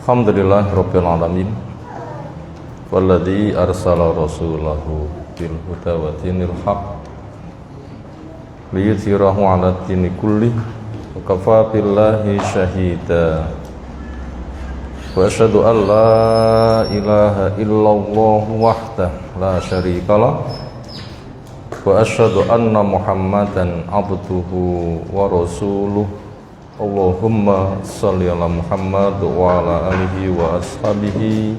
Alhamdulillah Rabbil Alamin Walladhi arsala rasulahu bil huda wa dinil haq liyuthirahu ala dini kulli wa kafa billahi syahida wa asyhadu an la ilaha illallah wahdah la syarikalah wa asyhadu anna Muhammadan abduhu wa rasuluh. Allahumma shalli ala Muhammad wa ala alihi wa ashabihi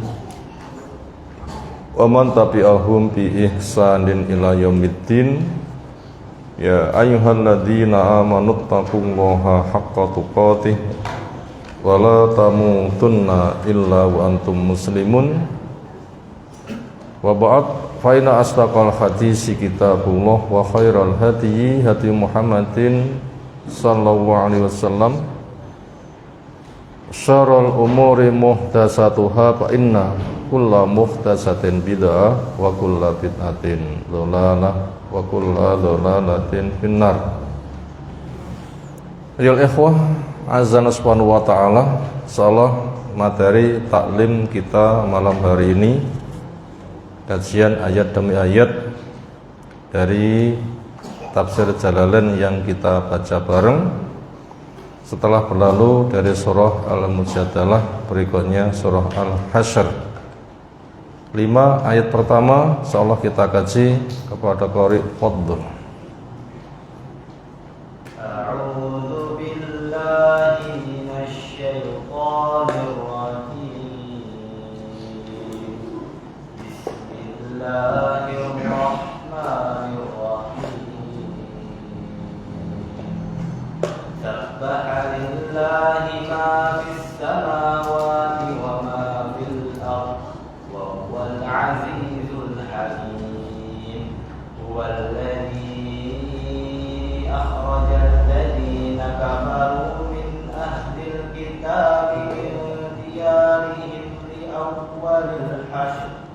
wa man tabi'ahum bi ihsanin ila yaumiddin. Ya ayyuhalladzina amanu taqullaha haqqa tuqatih wa la tamutunna illa wa antum muslimun. Wa ba'd, fa inna asdaqal hadisi kitabullah wa khairal hadyi hadi Muhammadin sallallahu alaihi wasallam. Syarrul umuri muhdatsatuha fa inna kulla muhdatsatin bid'ah wa kulla bid'atin dhalalah wa kulla dhalalatin finnar. Ya ikhwah, azza subhanahu wa ta'ala, insyaallah materi taklim kita malam hari ini kajian ayat demi ayat dari tafsir Jalalain yang kita baca bareng setelah berlalu dari surah Al-Mujadalah, berikutnya surah Al-Hasyr. 5 ayat pertama insyaallah kita kaji kepada qari fadhil. A'udzu billahi minasyaitonir rajim. Bismillahirrahmanirrahim. Sabbaha lillahi ma fis samawati wa ma fil ardh wa huwal azizul hakim. Huwal ladzi akhrajal ladzina kafaru min ahlil kitabi min diyarihim li awwalil hashr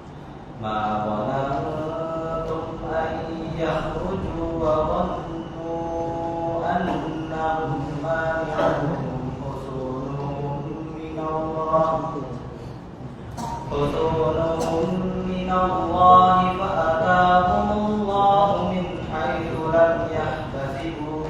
ma dhanantum an yakhruju wa dhannu annahum mani'uhum husunuhum min Allah fa atahumullahu min haitsu lam yahtasibu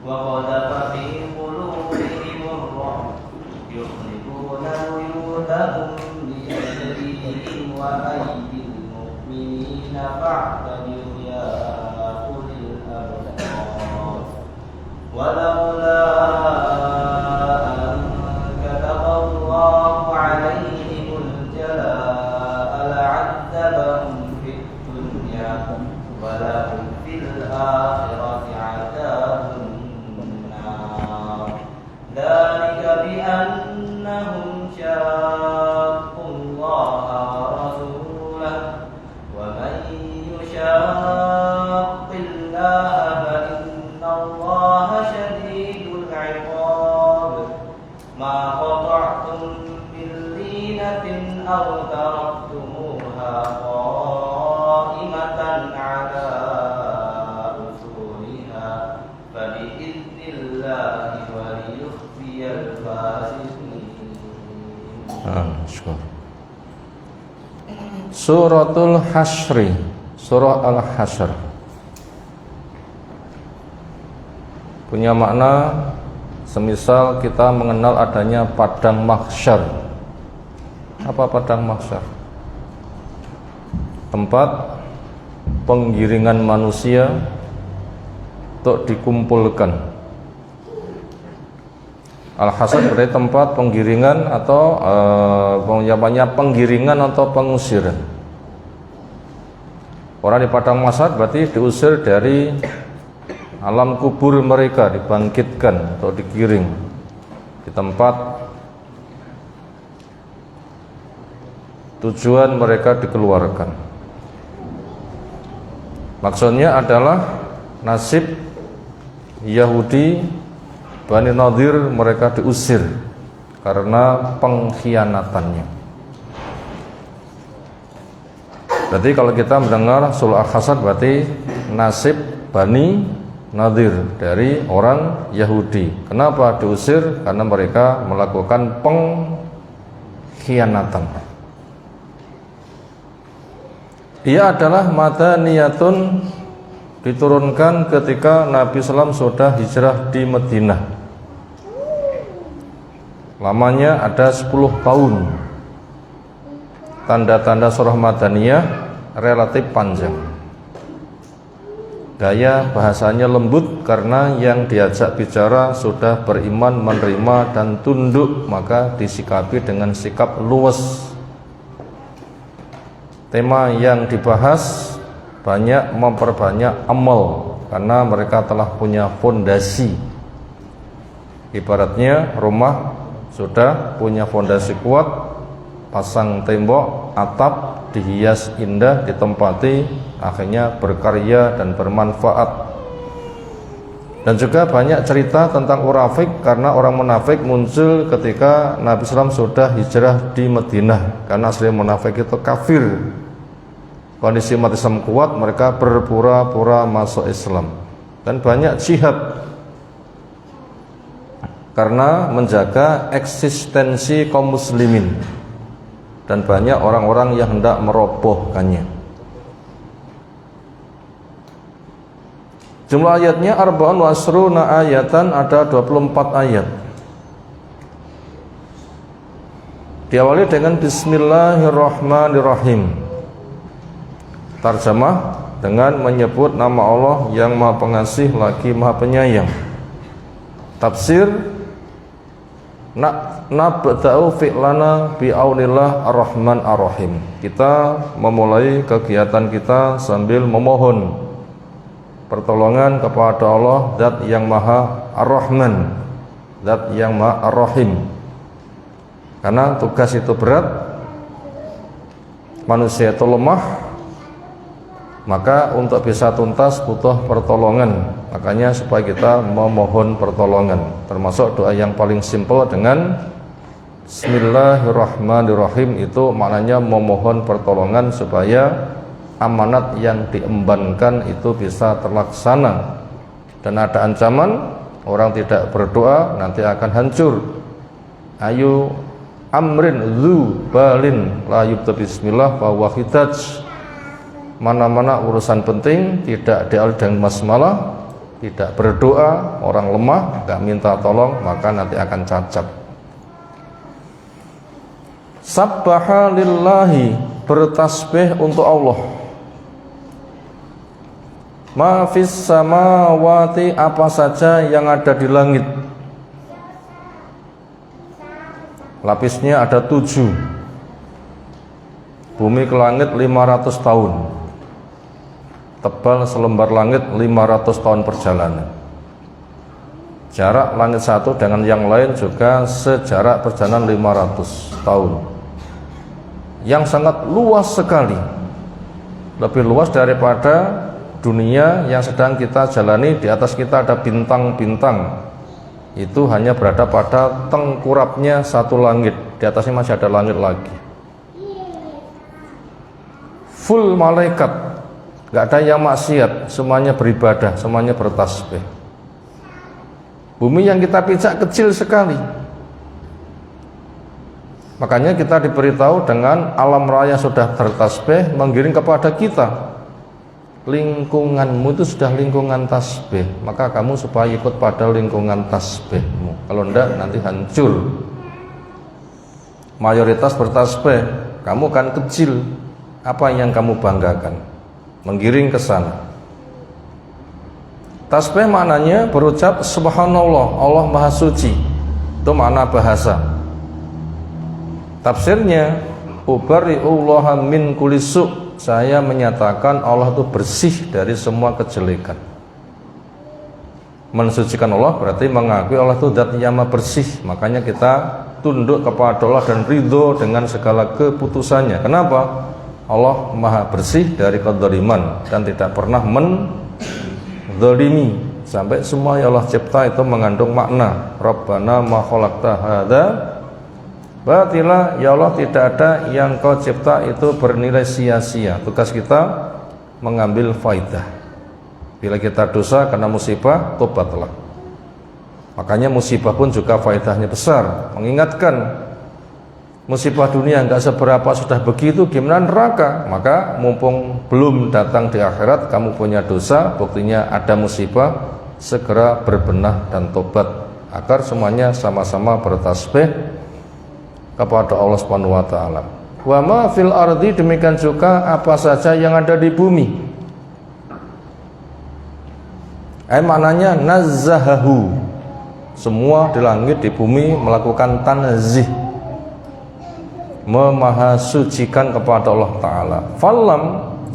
wa qadhafa fi qulubihim ar-ru'b yukhribuna buyutahum bi aydihim wa aydil mu'minina fa'tabiru ya ulil absar. Walaula an kataballahu alaihimul jalaa la'adzabahum fid dunya wa lahum fil akhirati 'adzabun nar. Dzalika bi annahum syaqqullaha wa rasulahu wa man yushaqillaha fa innallaha syadidul 'iqab. Ma qata'tum min linatin aw taraktumuha qa'imatan 'ala usuliha fa bi'idnillahi wa liyukhziyal fasiqin. Suratul Hasyr, surah Al-Hasyr punya makna semisal kita mengenal adanya padang mahsyar. Apa padang mahsyar? Tempat penggiringan manusia untuk dikumpulkan. Al-Hasyr berarti tempat penggiringan atau penggiringan atau pengusiran. Orang di padang mahsyar berarti diusir dari alam kubur mereka, dibangkitkan atau digiring di tempat tujuan mereka dikeluarkan. Maksudnya adalah nasib Yahudi Bani Nadir, mereka diusir karena pengkhianatannya. Berarti kalau kita mendengar surah Al-Hasyr berarti nasib Bani Nadir dari orang Yahudi. Kenapa diusir? Karena mereka melakukan pengkhianatan. Dia adalah madaniyatun, diturunkan ketika Nabi SAW sudah hijrah di Madinah. Lamanya ada 10 tahun. Tanda-tanda surah Madaniyah relatif panjang. Gaya bahasanya lembut karena yang diajak bicara sudah beriman, menerima dan tunduk, maka disikapi dengan sikap luwes. Tema yang dibahas banyak memperbanyak amal karena mereka telah punya fondasi. Ibaratnya rumah sudah punya fondasi kuat, pasang tembok, atap, dihias indah, ditempati, akhirnya berkarya dan bermanfaat. Dan juga banyak cerita tentang munafik, karena orang munafik muncul ketika Nabi SAW sudah hijrah di Madinah, karena asli munafik itu kafir. Kondisi umat Islam kuat, mereka berpura-pura masuk Islam. Dan banyak jihad karena menjaga eksistensi kaum muslimin, dan banyak orang-orang yang hendak merobohkannya. Jumlah ayatnya arba'un wa asruna ayatan, ada 24 ayat. Diawali dengan Bismillahirrahmanirrahim. Tarjamah dengan menyebut nama Allah yang Maha Pengasih lagi Maha Penyayang. Tafsir nabda'u fi'lana bi'aunillah ar-Rahman ar-Rahim. Kita memulai kegiatan kita sambil memohon pertolongan kepada Allah, Zat yang Maha Ar-Rahman, Zat yang Maha Ar-Rahim. Karena tugas itu berat, manusia itu lemah, maka untuk bisa tuntas butuh pertolongan. Makanya supaya kita memohon pertolongan, termasuk doa yang paling simpel dengan Bismillahirrahmanirrahim, itu maknanya memohon pertolongan supaya amanat yang diembankan itu bisa terlaksana. Dan ada ancaman orang tidak berdoa nanti akan hancur. Ayu amrin dzu balin la yubda bismillah fa huwa khidaj. Mana-mana urusan penting tidak diawali dengan basmalah, tidak berdoa, orang lemah, enggak minta tolong, maka nanti akan cacat. Sabbaha lillahi, bertasbih untuk Allah. Ma fis samawati, apa saja yang ada di langit. Lapisnya ada 7. Bumi ke langit 500 tahun. Tebal selembar langit 500 tahun perjalanan. Jarak langit satu dengan yang lain juga sejarak perjalanan 500 tahun. Yang sangat luas sekali. Lebih luas daripada dunia yang sedang kita jalani. Di atas kita ada bintang-bintang. Itu hanya berada pada tengkurapnya satu langit. Di atasnya masih ada langit lagi. Full malaikat. Gak ada yang maksiat, semuanya beribadah, semuanya bertasbih. Bumi yang kita pijak kecil sekali. Makanya kita diberitahu dengan alam raya sudah bertasbih menggiring kepada kita. Lingkunganmu itu sudah lingkungan tasbih, maka kamu supaya ikut pada lingkungan tasbihmu. Kalau enggak nanti hancur. Mayoritas bertasbih, kamu kan kecil. Apa yang kamu banggakan? Menggiring ke sana. Tasbih maknanya berucap subhanallah, Allah Maha Suci. Itu makna bahasa. Tafsirnya ubarri'ullaha min kulli su', saya menyatakan Allah itu bersih dari semua kejelekan. Mensucikan Allah berarti mengakui Allah itu zat yang maha bersih. Makanya kita tunduk kepada Allah dan ridho dengan segala keputusannya. Kenapa? Allah maha bersih dari kedzaliman dan tidak pernah menzalimi. Sampai semua yang Allah cipta itu mengandung makna. Rabbana ma khalaqta hadza batila, ya Allah tidak ada yang kau cipta itu bernilai sia-sia. Tugas kita mengambil faidah. Bila kita dosa karena musibah, tobatlah. Makanya musibah pun juga faedahnya besar, mengingatkan musibah dunia nggak seberapa, sudah begitu gimana neraka. Maka mumpung belum datang di akhirat, kamu punya dosa, buktinya ada musibah, segera berbenah dan tobat agar semuanya sama-sama bertasbih kepada Allah Subhanahu wa taala. Wa ma fil ardi, demikian juga apa saja yang ada di bumi. Maknanya nazzahahu, semua di langit di bumi melakukan tanzih, memahasucikan kepada Allah taala. Falam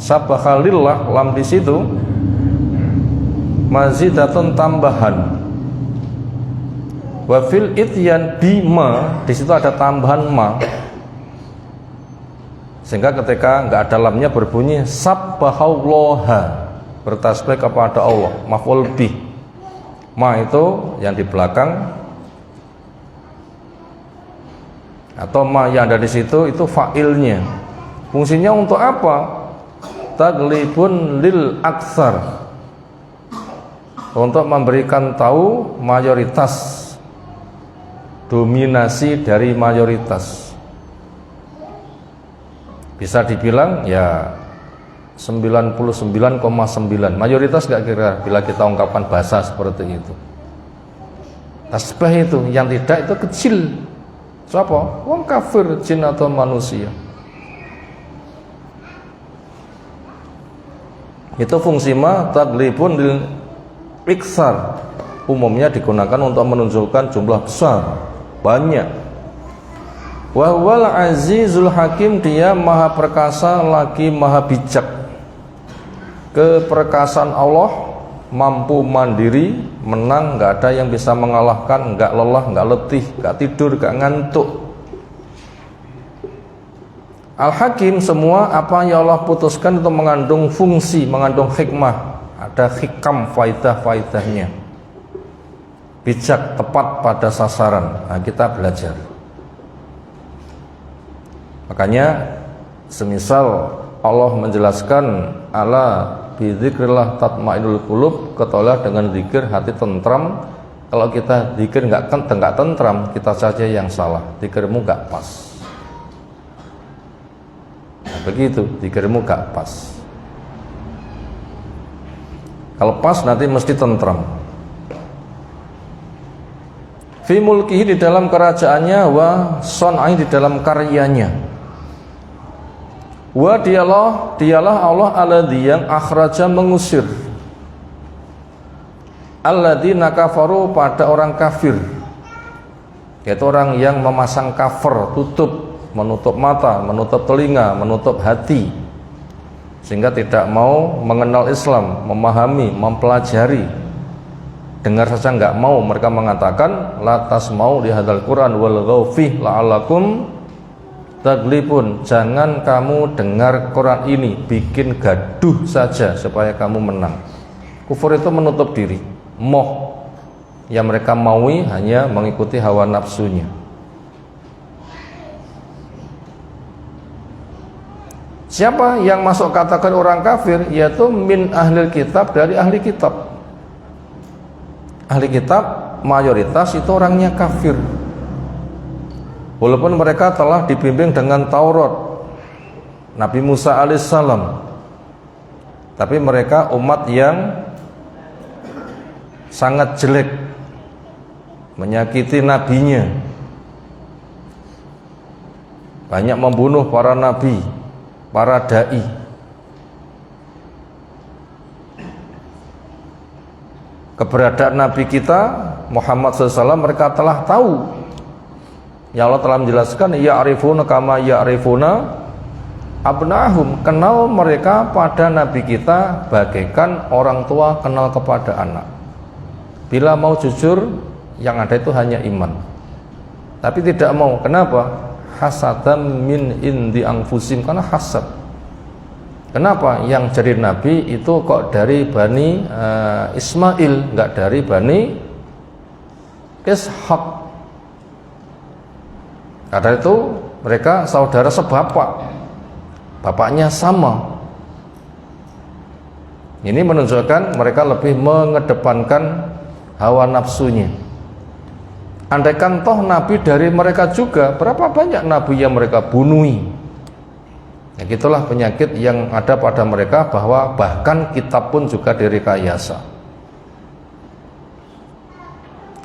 sabahalillah, lam di situ mazidatun tambahan. Wa fil ityan bima, di situ ada tambahan ma. Sehingga ketika enggak ada lamnya berbunyi sabbahallaha, bertasbih kepada Allah, maf'ul bih. Ma itu yang di belakang, atau ma yang ada di situ itu fa'ilnya. Fungsinya untuk apa? Taglibun lil aksar, untuk memberikan tahu mayoritas, dominasi dari mayoritas. Bisa dibilang ya 99,9 mayoritas, gak kira bila kita ungkapkan bahasa seperti itu. Tasbih itu yang tidak itu kecil. Siapa? Wong kafir, jin atau manusia. Itu fungsi ma taglibun lil iksar, umumnya digunakan untuk menunjukkan jumlah besar, banyak. Wa huwal azizul hakim, dia maha perkasa lagi maha bijak. Keperkasaan Allah, mampu mandiri, menang, nggak ada yang bisa mengalahkan, nggak lelah, nggak letih, nggak tidur, nggak ngantuk. Al-Hakim, semua apa yang Allah putuskan itu mengandung fungsi, mengandung hikmah, ada hikam, faidah-faidahnya. Bijak, tepat pada sasaran. Nah, kita belajar. Makanya semisal Allah menjelaskan ala bidzikrillah tatmainul qulub, ketahuilah dengan zikir hati tentram. Kalau kita zikir enggak tentram, kita saja yang salah, zikirmu enggak pas. Nah, begitu, zikirmu enggak pas. Kalau pas nanti mesti tentram. Fi mulkihi, di dalam kerajaannya, wa son'ai, di dalam karyanya. Wa dialah Allah alladzi, yang akhraja, mengusir, alladzina kafaru, pada orang kafir, yaitu orang yang memasang cover, tutup, menutup mata, menutup telinga, menutup hati, sehingga tidak mau mengenal Islam, memahami, mempelajari. Dengar saja enggak mau. Mereka mengatakan la tasmau li hadzal Qur'an wal ghawfi la'allakum taglibun, jangan kamu dengar Quran ini, bikin gaduh saja supaya kamu menang. Kufur itu menutup diri, moh, yang mereka maui hanya mengikuti hawa nafsunya. Siapa yang masuk kategori orang kafir? Yaitu min ahlil kitab, dari ahli kitab. Ahli kitab mayoritas itu orangnya kafir, walaupun mereka telah dibimbing dengan Taurat Nabi Musa alaihissalam, tapi mereka umat yang sangat jelek, menyakiti nabinya, banyak membunuh para nabi, para dai. Keberadaan Nabi kita Muhammad SAW mereka telah tahu. Ya Allah telah menjelaskan, ya'rifuna kama ya'rifuna abnahum, kenal mereka pada Nabi kita bagaikan orang tua kenal kepada anak. Bila mau jujur, yang ada itu hanya iman, tapi tidak mau. Kenapa? Hasadam min indi anfusim, karena hasad. Kenapa yang jadi nabi itu kok dari Bani Ismail, enggak dari Bani Ishaq? Karena itu mereka saudara sebapak, bapaknya sama. Ini menunjukkan mereka lebih mengedepankan hawa nafsunya. Andaikan toh nabi dari mereka juga, berapa banyak nabi yang mereka bunuhi. Ya, gitulah penyakit yang ada pada mereka, bahwa bahkan kitab pun juga direkayasa.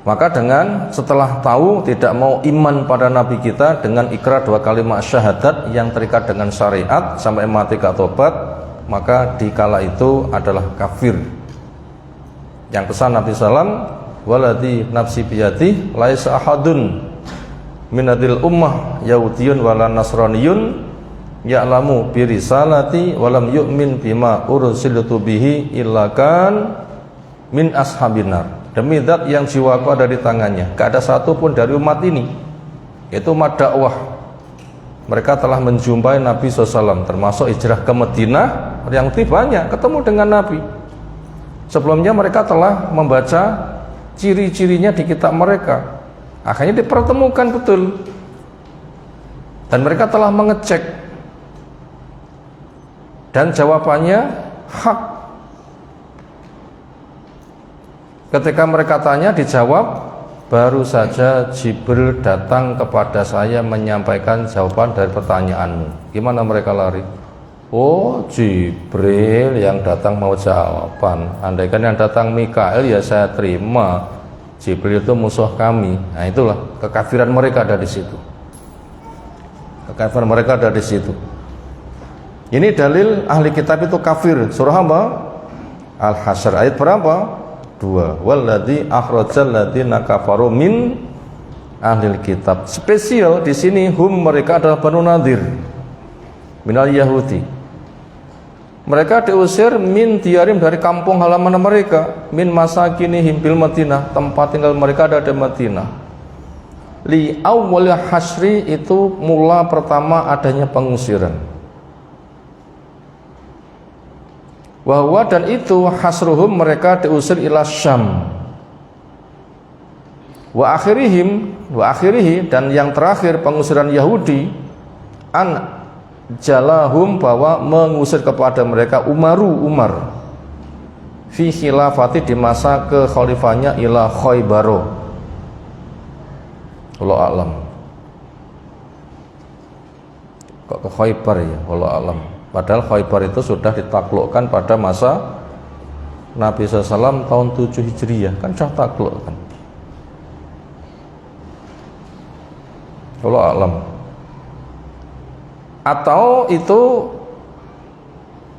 Maka dengan setelah tahu tidak mau iman pada nabi kita dengan ikrar 2 kalimat syahadat yang terikat dengan syariat sampai mati gak tobat, maka dikala itu adalah kafir. Yang pesan Nabi sallam, waladi nafsi biyadi laisa ahadun minadil ummah yahudiyun wala nasraniyun ya'lamu bi risalati walam yu'min bima ursiltu bihi illa kan min ashabinar. Demi zat yang jiwaku ada di tangannya, gak ada satu pun dari umat ini, yaitu umat dakwah, mereka telah menjumpai Nabi SAW, termasuk hijrah ke Madinah yang banyak ketemu dengan Nabi. Sebelumnya mereka telah membaca ciri-cirinya di kitab mereka, akhirnya dipertemukan betul, dan mereka telah mengecek, dan jawabannya hak. Ketika mereka tanya, dijawab, baru saja Jibril datang kepada saya menyampaikan jawaban dari pertanyaanmu. Gimana mereka lari? Oh, Jibril yang datang mau jawaban. Andaikan yang datang Mikael ya saya terima. Jibril itu musuh kami. Nah, itulah kekafiran mereka ada di situ. Kekafiran mereka ada di situ. Ini dalil ahli kitab itu kafir. Surah apa? Al-Hasyr ayat berapa? 2. Walladzi akhrajal ladzina kafaru min ahlil kitab. Spesial di sini hum, mereka adalah Banu Nadir minal Yahudi. Mereka diusir min diarim dari kampung halaman mereka, min masakinihim bil Madinah, tempat tinggal mereka ada di Madinah. Li awwal hasyri, itu mula pertama adanya pengusiran. Wahwa, dan itu hasruhum, mereka diusir ila Syam. Wa akhirihi, dan yang terakhir pengusiran Yahudi, an jalahum, bahwa mengusir kepada mereka Umar fi khilafati, di masa kekhalifahnya, ila Khaybaro. Wallahu a'lam. Kok ke Khaybar ya? Wallahu a'lam. Padahal Khaybar itu sudah ditaklukkan pada masa Nabi SAW tahun 7 Hijriah, kan sudah takluk kan. Wallahu a'lam. Atau itu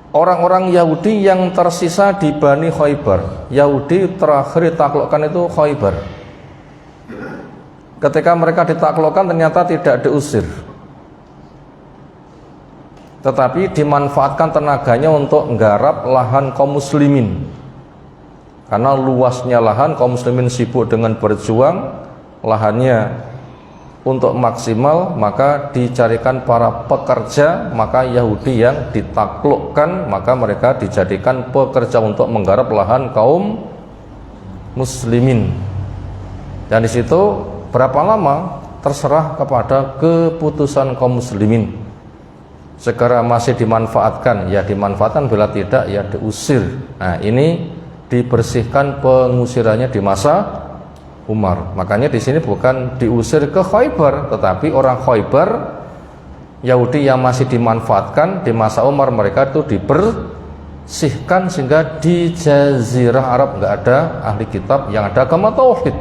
orang-orang Yahudi yang tersisa di Bani Khaybar. Yahudi terakhir ditaklukkan itu Khaybar. Ketika mereka ditaklukkan ternyata tidak diusir, tetapi dimanfaatkan tenaganya untuk nggarap lahan kaum muslimin. Karena luasnya lahan, kaum muslimin sibuk dengan berjuang, lahannya untuk maksimal, maka dicarikan para pekerja. Maka Yahudi yang ditaklukkan, maka mereka dijadikan pekerja untuk menggarap lahan kaum muslimin. Dan di situ berapa lama terserah kepada keputusan kaum muslimin. Segera masih dimanfaatkan, ya dimanfaatkan, bila tidak ya diusir. Nah, ini dibersihkan pengusirannya di masa Umar. Makanya di sini bukan diusir ke Khaybar, tetapi orang Khaybar, Yahudi yang masih dimanfaatkan di masa Umar, mereka itu dibersihkan sehingga di Jazirah Arab nggak ada ahli kitab yang ada agama tauhid.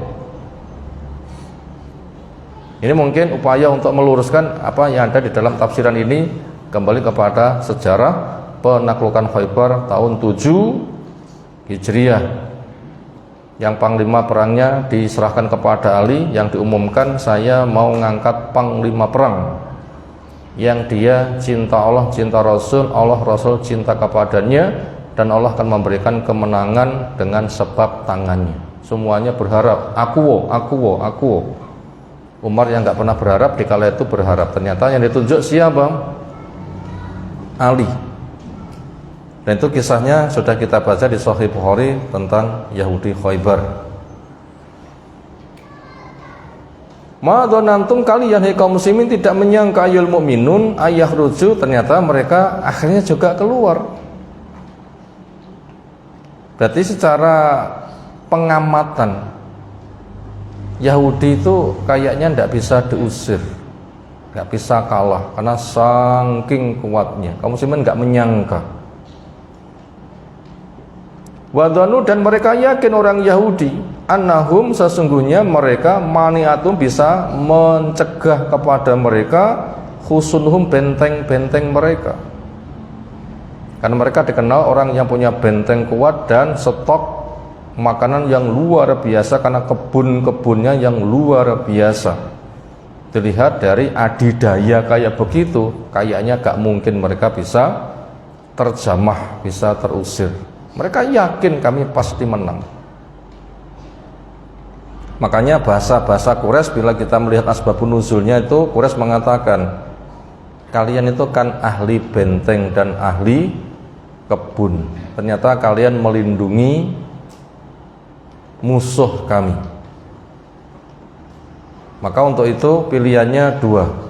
Ini mungkin upaya untuk meluruskan apa yang ada di dalam tafsiran ini, kembali kepada sejarah penaklukan Khaybar tahun 7 Hijriah, yang panglima perangnya diserahkan kepada Ali, yang diumumkan saya mau ngangkat panglima perang yang dia cinta Allah, cinta Rasul, Allah Rasul cinta kepadanya, dan Allah akan memberikan kemenangan dengan sebab tangannya. Semuanya berharap, aku. Umar yang nggak pernah berharap di kala itu berharap. Ternyata yang ditunjuk siapa? Ali. Dan itu kisahnya sudah kita baca di Sahih Bukhari tentang Yahudi Khaybar. Ma dzanantum, kalian hai kaum muslimin tidak menyangka ayul mukminun ayah ruju, ternyata mereka akhirnya juga keluar. Berarti secara pengamatan Yahudi itu kayaknya tidak bisa diusir, nggak bisa kalah karena saking kuatnya. Kaum muslimin nggak menyangka. Wadhanu, dan mereka yakin orang Yahudi, annahum, sesungguhnya mereka, maniatum, bisa mencegah kepada mereka, khusunhum, benteng-benteng mereka. Karena mereka dikenal orang yang punya benteng kuat dan stok makanan yang luar biasa, karena kebun-kebunnya yang luar biasa. Dilihat dari adidaya kayak begitu, kayaknya gak mungkin mereka bisa terjamah, bisa terusir. Mereka yakin kami pasti menang. Makanya bahasa-bahasa Quraisy, bila kita melihat asbabun nuzulnya itu, Quraisy mengatakan, kalian itu kan ahli benteng dan ahli kebun. Ternyata kalian melindungi musuh kami. Maka untuk itu pilihannya dua.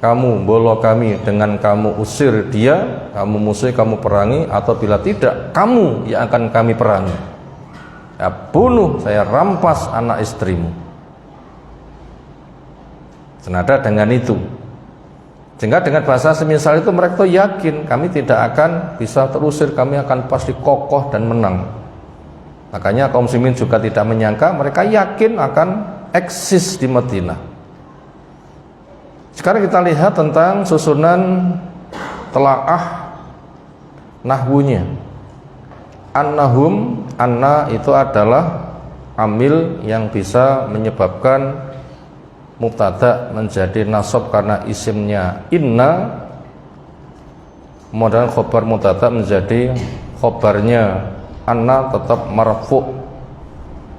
Kamu bolo kami dengan kamu usir dia, kamu musuh kamu perangi, atau bila tidak, kamu yang akan kami perangi. Ya, bunuh, saya rampas anak istrimu. Senada dengan itu. Sehingga dengan bahasa semisal itu mereka tuh yakin kami tidak akan bisa terusir, kami akan pasti kokoh dan menang. Makanya kaum muslimin juga tidak menyangka, mereka yakin akan eksis di Madinah. Sekarang kita lihat tentang susunan telaah nahwunya. Annahum, anna itu adalah amil yang bisa menyebabkan mubtada menjadi nasab karena isimnya inna, kemudian khobar mubtada menjadi khobarnya anna tetap marfu.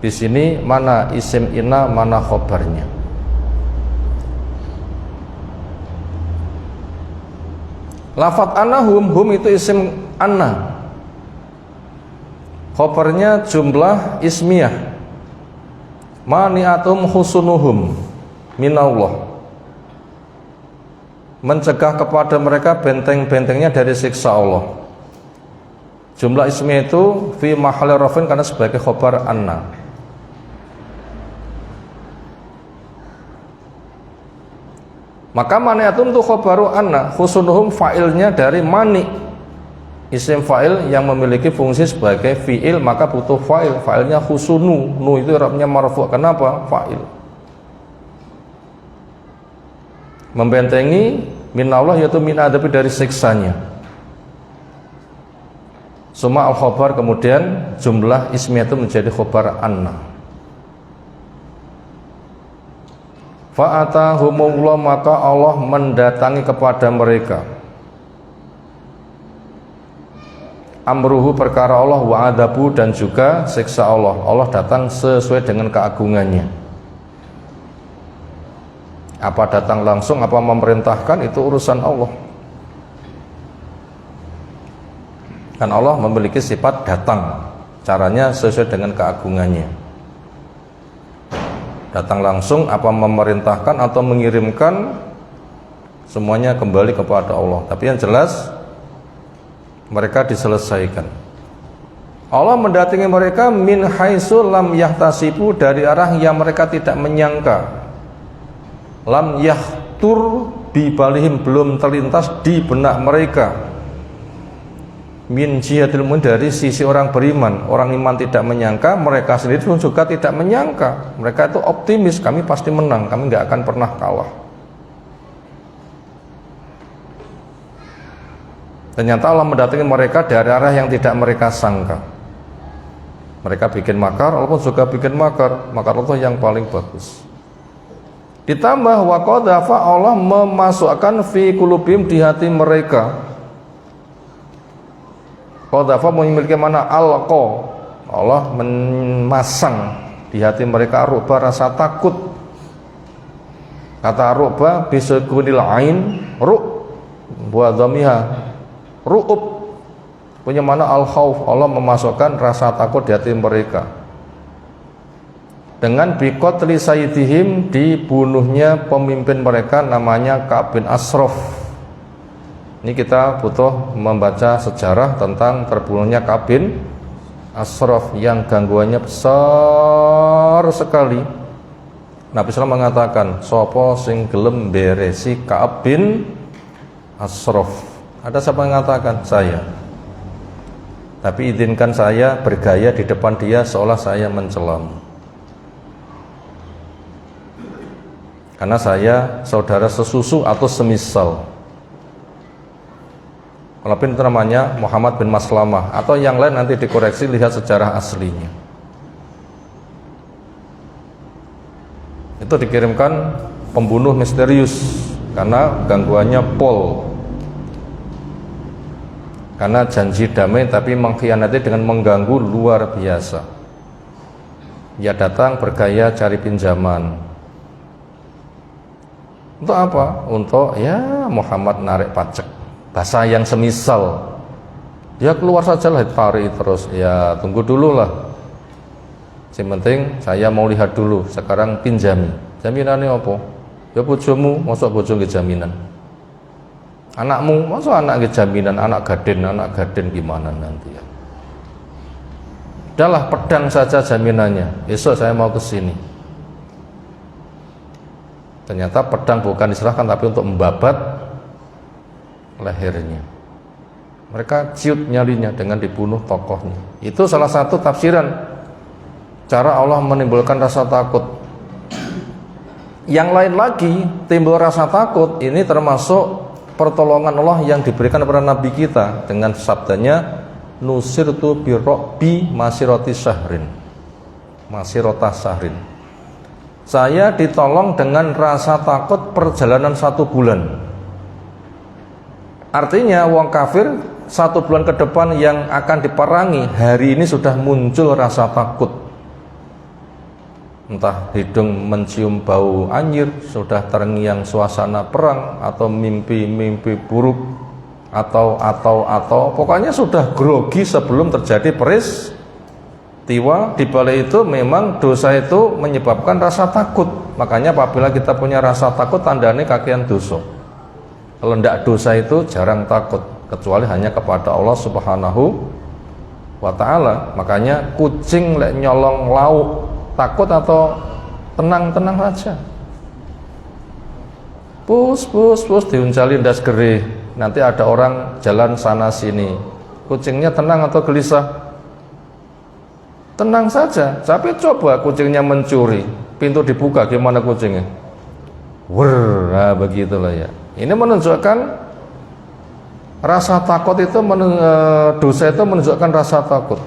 Di sini mana isim inna, mana khobarnya. Lafat annahum, hum itu isim anna, khobarnya jumlah ismiyah. Maniatum husunuhum minallah, mencegah kepada mereka benteng-bentengnya dari siksa Allah. Jumlah ismiyah itu fi mahalli rafin karena sebagai khobar anna. Maka maniatum itu khobaru anna, khusunuhum fa'ilnya dari mani, isim fa'il yang memiliki fungsi sebagai fi'il, maka butuh fa'il. Fa'ilnya khusunu, nu itu i'rabnya marfu'. Kenapa? Fa'il. Membentengi minallah, yaitu min adabi, dari siksanya. Suma al-khobar, kemudian jumlah ismiyah itu menjadi khobar anna. Fa'atahumullah, maka Allah mendatangi kepada mereka amruhu, perkara Allah, wa adabu, dan juga siksa Allah. Allah datang sesuai dengan keagungannya. Apa datang langsung, apa memerintahkan, itu urusan Allah. Kan Allah memiliki sifat datang, caranya sesuai dengan keagungannya. Datang langsung, apa memerintahkan atau mengirimkan, semuanya kembali kepada Allah. Tapi yang jelas mereka diselesaikan. Allah mendatangi mereka min haitsu lam yahtasibu, dari arah yang mereka tidak menyangka. Lam yahtur bi balihim, belum terlintas di benak mereka. Min jihatil mu'min, dari sisi orang beriman. Orang iman tidak menyangka, mereka sendiri pun juga tidak menyangka. Mereka itu optimis, kami pasti menang, kami nggak akan pernah kalah. Ternyata Allah mendatangi mereka dari arah yang tidak mereka sangka. Mereka bikin makar, Allah pun juga bikin makar. Makar Allah yang paling bagus. Ditambah wa qadhafa, Allah memasukkan fi qulubihim, di hati mereka. Qadhafa memiliki mana alqa, Allah memasang di hati mereka ru'ba, rasa takut. Kata ru'ba bisukunil ain, ru' wa dhamiha, ru'ub, punya mana al-khauf, Allah memasukkan rasa takut di hati mereka. Dengan biqatli sayyidihim, dibunuhnya pemimpin mereka namanya Ka'ab bin Ashraf. Ini kita butuh membaca sejarah tentang terbunuhnya Ka'ab bin Ashraf yang gangguannya besar sekali. Nabi SAW mengatakan, sopo sing gelem beresi Ka'ab bin Ashraf. Ada siapa yang mengatakan? Saya. Tapi izinkan saya bergaya di depan dia seolah saya mencelam. Karena saya saudara sesusu atau semisal. Walaupun itu namanya Muhammad bin Maslamah atau yang lain nanti dikoreksi, lihat sejarah aslinya. Itu dikirimkan pembunuh misterius karena gangguannya pol. Karena janji damai tapi mengkhianati dengan mengganggu luar biasa. Dia datang bergaya cari pinjaman. Untuk apa? Untuk ya Muhammad narik pajak. Bahasa yang semisal. Dia keluar saja lah, tarik terus. Ya tunggu dulu lah. Yang penting saya mau lihat dulu. Sekarang pinjami. Jaminannya apa? Ya bojomu, masa bojo nggih jaminan. Anakmu, masa anak nggih jaminan, anak gaden gimana nanti ya. Udahlah pedang saja jaminannya. Besok saya mau ke sini. Ternyata pedang bukan diserahkan tapi untuk membabat lehernya. Mereka ciut nyalinya dengan dibunuh tokohnya. Itu salah satu tafsiran cara Allah menimbulkan rasa takut. Yang lain lagi timbul rasa takut ini termasuk pertolongan Allah yang diberikan kepada Nabi kita dengan sabdanya nusirtu birrobi masiroti syahrin, masirota syahrin. Saya ditolong dengan rasa takut perjalanan 1 bulan. Artinya wong kafir 1 bulan ke depan yang akan diperangi, hari ini sudah muncul rasa takut. Entah hidung mencium bau anyir, sudah terngiang suasana perang, atau mimpi-mimpi buruk, atau pokoknya sudah grogi sebelum terjadi peristiwa. Di balik itu memang dosa itu menyebabkan rasa takut. Makanya apabila kita punya rasa takut, tandanya kakean dosa. Kalau tidak dosa itu jarang takut, kecuali hanya kepada Allah Subhanahu wa ta'ala. Makanya kucing lek nyolong lauk takut atau tenang-tenang saja. Pus diuncali ndas gerih. Nanti ada orang jalan sana sini. Kucingnya tenang atau gelisah? Tenang saja. Tapi coba kucingnya mencuri, pintu dibuka, gimana kucingnya? Nah begitulah ya. Ini menunjukkan rasa takut itu, dosa itu menunjukkan rasa takut.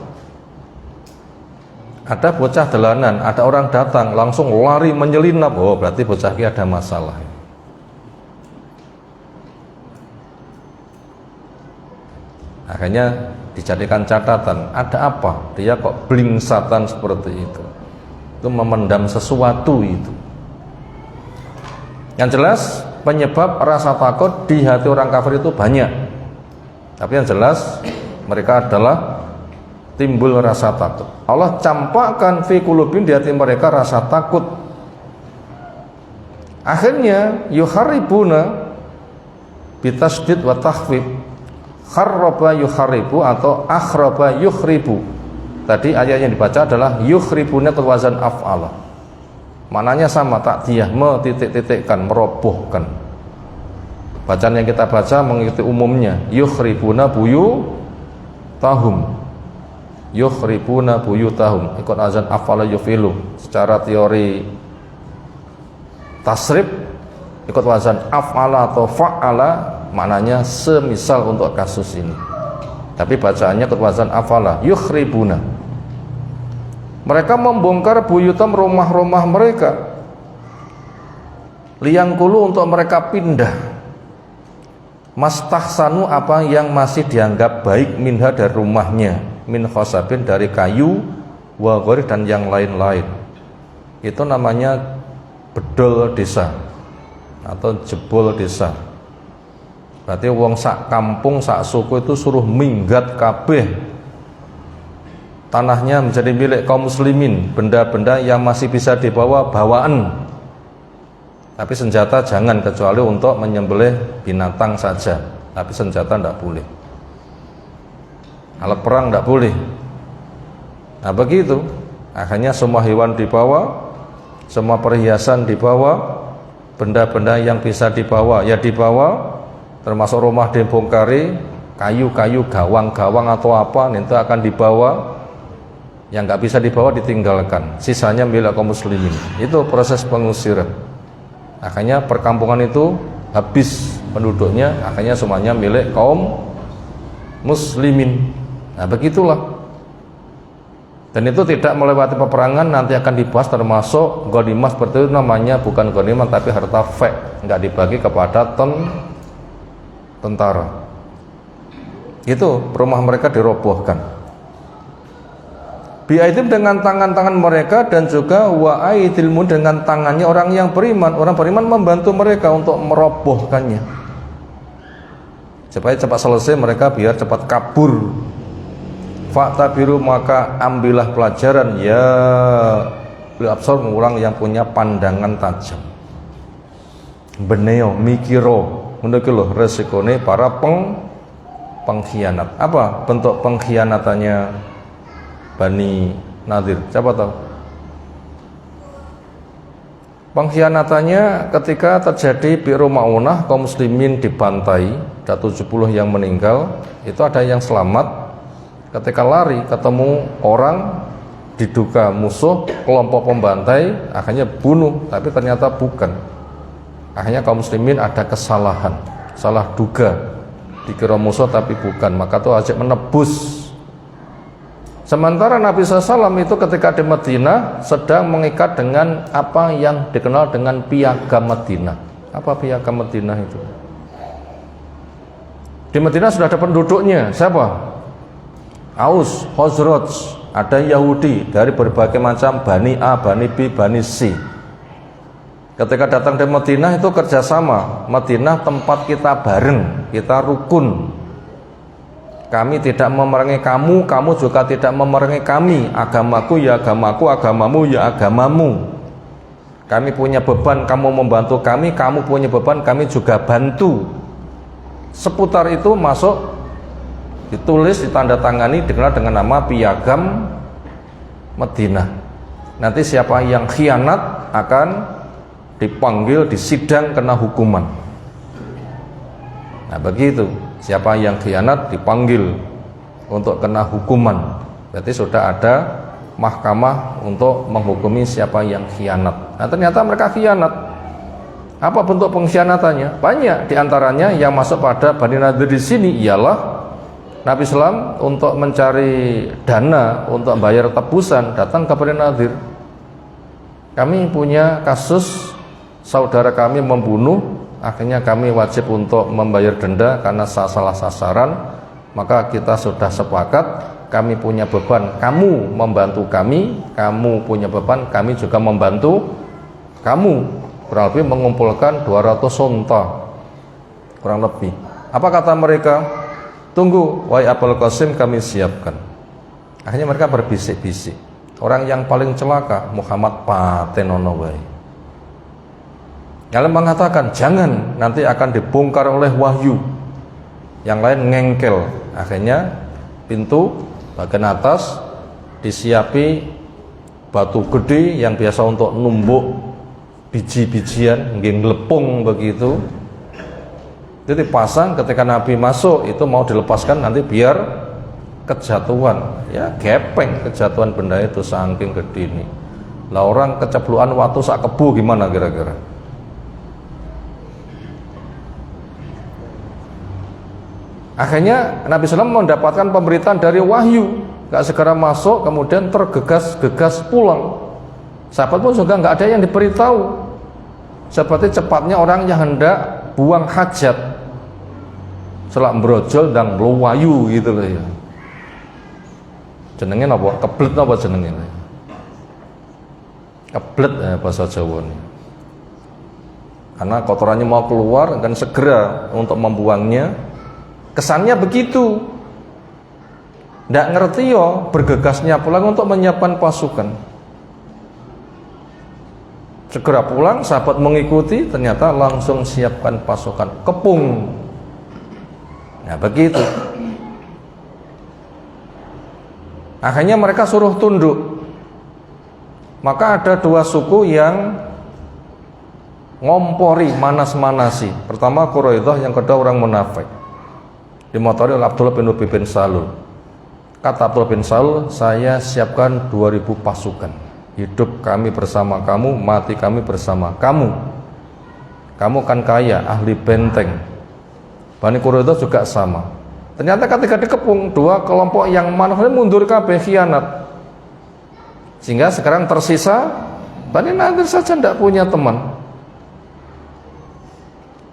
Ada bocah dalanan, ada orang datang langsung lari menyelinap, oh berarti bocah ini ada masalah. Akhirnya dijadikan catatan, ada apa? Dia kok blingsatan seperti itu. Itu memendam sesuatu itu. Yang jelas penyebab rasa takut di hati orang kafir itu banyak. Tapi yang jelas mereka adalah timbul rasa takut. Allah campakkan fi qulubin, di hati mereka rasa takut. Akhirnya yuharibuna bitasdid wa takhfif. Kharraba yuharibu atau akhraba yukhribu. Tadi ayat yang dibaca adalah yukhribuna ke wazan af'ala. Maknanya sama, takdiyah, metitik-titikkan, merobohkan. Bacaan yang kita baca mengikuti umumnya. Yukhribuna buyu tahum. Yukhribuna buyutahum, ikut azan afala yufilu. Secara teori tasrif ikut wazan afala atau fa'ala, maknanya semisal untuk kasus ini. Tapi bacaannya ikut wazan afala, yukhribuna. Mereka membongkar buyutam, rumah-rumah mereka, liyangkulu, untuk mereka pindah. Mastahsanu, apa yang masih dianggap baik, minha, dari rumahnya, min khosabin, dari kayu, wa ghori, dan yang lain-lain. Itu namanya bedol desa atau jebol desa. Berarti wong sak kampung, sak suku itu suruh minggat kabeh. Tanahnya menjadi milik kaum muslimin, benda-benda yang masih bisa dibawa bawaan. Tapi senjata jangan, kecuali untuk menyembelih binatang saja. tapi senjata tidak boleh, alat perang tidak boleh. Nah begitu, akhirnya semua hewan dibawa, semua perhiasan dibawa, benda-benda yang bisa dibawa ya dibawa, termasuk rumah dibongkari, kayu-kayu, gawang-gawang atau apa itu akan dibawa, yang nggak bisa dibawa ditinggalkan, sisanya milik kaum muslimin. Itu proses pengusiran. Akhirnya perkampungan itu habis penduduknya, akhirnya semuanya milik kaum muslimin. Nah begitulah. Dan itu tidak melewati peperangan, nanti akan dibahas, termasuk ghanimah seperti itu namanya bukan ghanimah tapi harta fek, nggak dibagi kepada tentara. Itu rumah mereka dirobohkan. Bi'aidim dengan tangan-tangan mereka, dan juga wa'aidilmu dengan tangannya orang yang beriman. Orang beriman membantu mereka untuk merobohkannya supaya cepat selesai mereka, biar cepat kabur. Fa'tabiru, maka ambillah pelajaran ya absor, orang yang punya pandangan tajam. Beneo mikiro menurut lo resikone para pengkhianat. Apa bentuk pengkhianatannya Bani Nadir? Siapa tahu? Pengkhianatannya ketika terjadi Bi'ru Ma'unah, kaum muslimin dibantai, ada 70 yang meninggal. Itu ada yang selamat. Ketika lari ketemu orang diduga musuh, kelompok pembantai, akhirnya bunuh, tapi ternyata bukan. Akhirnya kaum muslimin ada kesalahan, salah duga, dikira musuh tapi bukan, maka itu wajib menebus. Sementara Nabi SAW itu ketika di Madinah sedang mengikat dengan apa yang dikenal dengan piagam Madinah. Apa piagam Madinah itu? Di Madinah sudah ada penduduknya, siapa? Aus, Khazraj, ada Yahudi dari berbagai macam, Bani A, Bani B, Bani C. Ketika datang di Madinah itu kerjasama. Madinah tempat kita bareng, kita rukun. Kami tidak memerangi kamu, kamu juga tidak memerangi kami. Agamaku ya agamaku, agamamu ya agamamu. Kami punya beban, kamu membantu kami, kamu punya beban, kami juga bantu. Seputar itu masuk, ditulis, ditandatangani, dikenal dengan nama piagam Madinah. Nanti siapa yang khianat akan dipanggil, disidang, kena hukuman. Nah begitu, siapa yang khianat dipanggil untuk kena hukuman. Berarti sudah ada mahkamah untuk menghukumi siapa yang khianat. Nah ternyata mereka khianat. Apa bentuk pengkhianatannya? Banyak, diantaranya yang masuk pada Bani Nadir di sini ialah Nabi Islam untuk mencari dana untuk bayar tebusan datang ke Bani Nadir. Kami punya kasus saudara kami membunuh, akhirnya kami wajib untuk membayar denda karena salah sasaran. Maka kita sudah sepakat, kami punya beban, kamu membantu kami, kamu punya beban, kami juga membantu kamu. Kurang lebih mengumpulkan 200 unta, kurang lebih. Apa kata mereka? Tunggu, wahai Abul Qasim, kami siapkan. Akhirnya mereka berbisik-bisik. Orang yang paling celaka Muhammad patenono wae. Yang lain mengatakan jangan, nanti akan dibongkar oleh wahyu. Yang lain ngengkel. Akhirnya pintu bagian atas disiapi batu gede yang biasa untuk numbuk biji-bijian, nggih nglepung begitu. Jadi dipasang, ketika Nabi masuk itu mau dilepaskan nanti biar kejatuhan, ya gepeng kejatuhan benda itu saking gede ini. Lah orang kecebluan waktu sak kebu gimana kira-kira? Akhirnya Nabi SAW mendapatkan pemberitaan dari wahyu, gak segera masuk, kemudian tergegas-gegas pulang. Sahabat pun juga gak ada yang diberitahu, seperti cepatnya orang yang hendak buang hajat, selak brojol dan luwayu gitu loh ya. Jenenge apa? Keblet apa jenenge? Keblet ya bahasa Jawa ini. Karena kotorannya mau keluar dan segera untuk membuangnya. Kesannya begitu. Nggak ngerti yo, bergegasnya pulang untuk menyiapkan pasukan. Segera pulang, sahabat mengikuti, ternyata langsung siapkan pasukan. Kepung Nah begitu. Akhirnya mereka suruh tunduk. Maka ada dua suku yang ngompori, manas-manasi. Pertama Quraidah, yang kedua orang munafik. Dimotori oleh Abdullah bin Ubay bin Salul. Kata Abdullah bin Salul, saya siapkan 2000 pasukan. Hidup kami bersama kamu, mati kami bersama kamu. Kamu kan kaya, ahli benteng. Bani Quraidah juga sama. Ternyata ketika dikepung, dua kelompok yang manfaatnya mundur kabeh, khianat. Sehingga sekarang tersisa Bani Nadir saja tidak punya teman.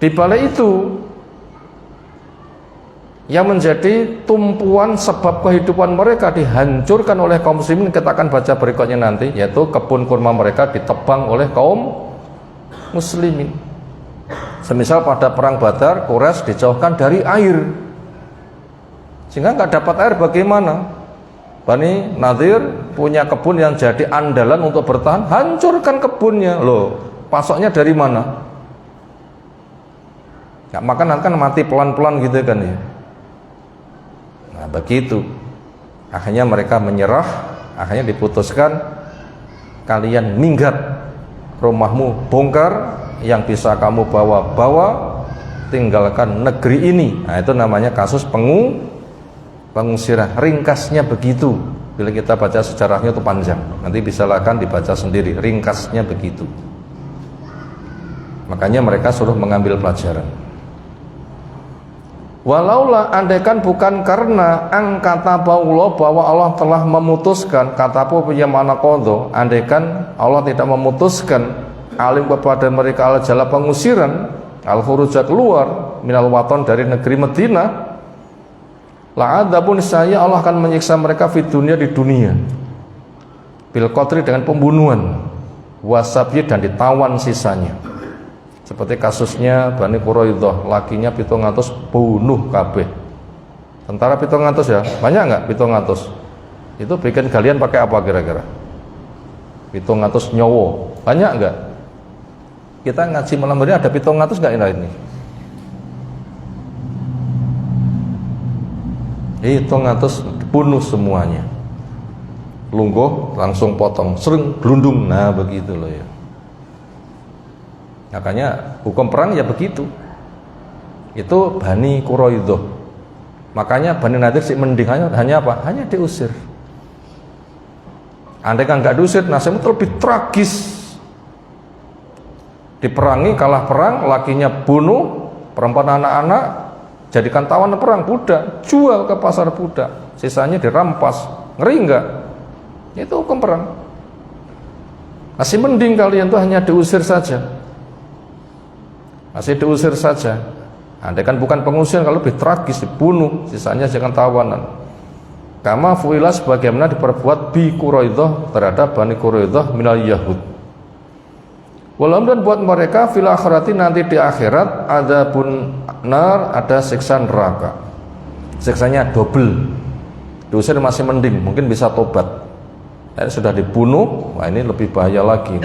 Di balik itu yang menjadi tumpuan sebab kehidupan mereka dihancurkan oleh kaum muslimin. Kita akan baca berikutnya nanti, yaitu kebun kurma mereka ditebang oleh kaum muslimin. Semisal pada perang Badar, Quraisy dijauhkan dari air, sehingga nggak dapat air. Bagaimana? Bani Nadir punya kebun yang jadi andalan untuk bertahan, hancurkan kebunnya. Loh, pasoknya dari mana? Nggak makan nanti kan mati pelan-pelan gitu kan ya. Nah begitu. Akhirnya mereka menyerah. Akhirnya diputuskan, kalian minggat, rumahmu bongkar, yang bisa kamu bawa, tinggalkan negeri ini. Nah itu namanya kasus pengusiran. Ringkasnya begitu. Bila kita baca sejarahnya itu panjang, nanti silakan dibaca sendiri. Ringkasnya begitu. Makanya mereka suruh mengambil pelajaran. Walaulah, andaikan bukan karena angkata Allah, bahwa Allah telah memutuskan, kata apa punya mana kodo, andaikan Allah tidak memutuskan alim kepada mereka al-jala pengusiran, al-khuruja keluar minal waton dari negeri Madinah, la'adapun saya Allah akan menyiksa mereka di dunia bil qatri dengan pembunuhan, wasabyi dan ditawan sisanya. Seperti kasusnya Bani Quraidah, lakinya 700 bunuh kabeh. Tentara 700 ya, banyak nggak 700? Itu bikin galian pakai apa kira-kira? 700 nyowo, banyak nggak? Kita ngaji malam hari ada 700 nggak ini? 700 dibunuh semuanya. Lungguh langsung potong, sering gelundung. Nah begitu loh ya. Makanya hukum perang ya begitu. Itu Bani Quraidah. Makanya Bani Nadir sih mending hanya apa? Hanya diusir. Andai kan nggak diusir, nasibnya lebih tragis. Diperangi, kalah perang, lakinya bunuh, perempuan anak-anak jadikan tawanan perang, budak, jual ke pasar budak, sisanya dirampas. Ngeri nggak? Itu hukum perang. Masih mending kalian tuh hanya diusir saja. Masih diusir saja. Andai kan bukan pengusir, kalau lebih tragis, dibunuh, sisanya jangan tawanan. Kama fu'ila, sebagaimana diperbuat bi Quraidah terhadap Bani Quraidah minal Yahud. Walau dan buat mereka fil akhirati, nanti di akhirat ada pun nar, ada siksa neraka. Siksanya double. Diusir masih mending, mungkin bisa tobat. Sudah dibunuh, wah ini lebih bahaya lagi.